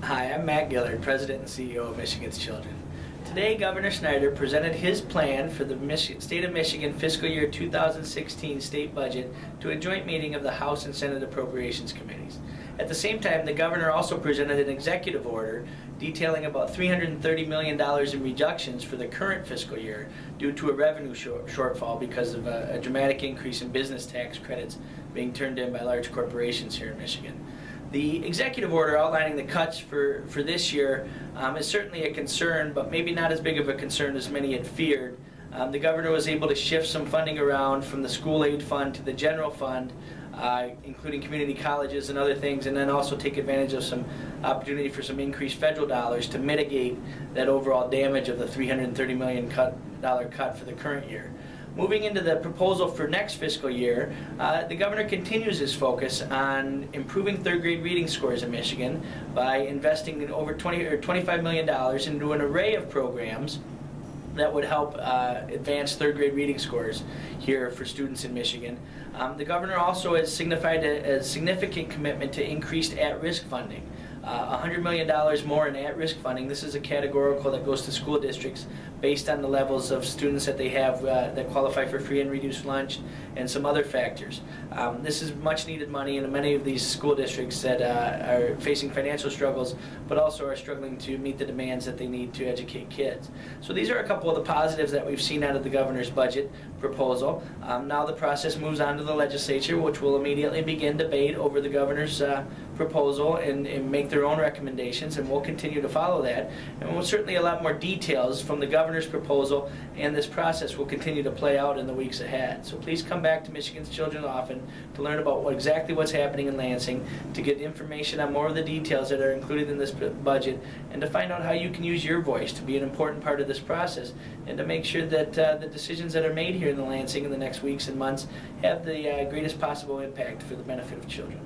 Hi, I'm Matt Gillard, President and CEO of Michigan's Children. Today, Governor Snyder presented his plan for the State of Michigan fiscal year 2016 state budget to a joint meeting of the House and Senate Appropriations Committees. At the same time, the Governor also presented an executive order detailing about $330 million in reductions for the current fiscal year due to a revenue shortfall because of a dramatic increase in business tax credits being turned in by large corporations here in Michigan. The executive order outlining the cuts for this year is certainly a concern, but maybe not as big of a concern as many had feared. The governor was able to shift some funding around from the school aid fund to the general fund, including community colleges and other things, and then also take advantage of some opportunity for some increased federal dollars to mitigate that overall damage of the $330 million cut for the current year. Moving into the proposal for next fiscal year, the governor continues his focus on improving third grade reading scores in Michigan by investing in over $25 million into an array of programs that would help advance third grade reading scores here for students in Michigan. The governor also has signified a significant commitment to increased at-risk funding. $100 million more in at-risk funding. This is a categorical that goes to school districts based on the levels of students that they have that qualify for free and reduced lunch and some other factors. This is much needed money in many of these school districts that are facing financial struggles but also are struggling to meet the demands that they need to educate kids. So these are a couple of the positives that we've seen out of the governor's budget proposal. Now the process moves on to the legislature, which will immediately begin debate over the governor's proposal and make their own recommendations, and we'll continue to follow that. And we'll certainly a lot more details from the governor's proposal, and this process will continue to play out in the weeks ahead. So please come back to Michigan's Children often to learn about exactly what's happening in Lansing, to get information on more of the details that are included in this budget, and to find out how you can use your voice to be an important part of this process, and to make sure that the decisions that are made here in Lansing in the next weeks and months have the greatest possible impact for the benefit of children.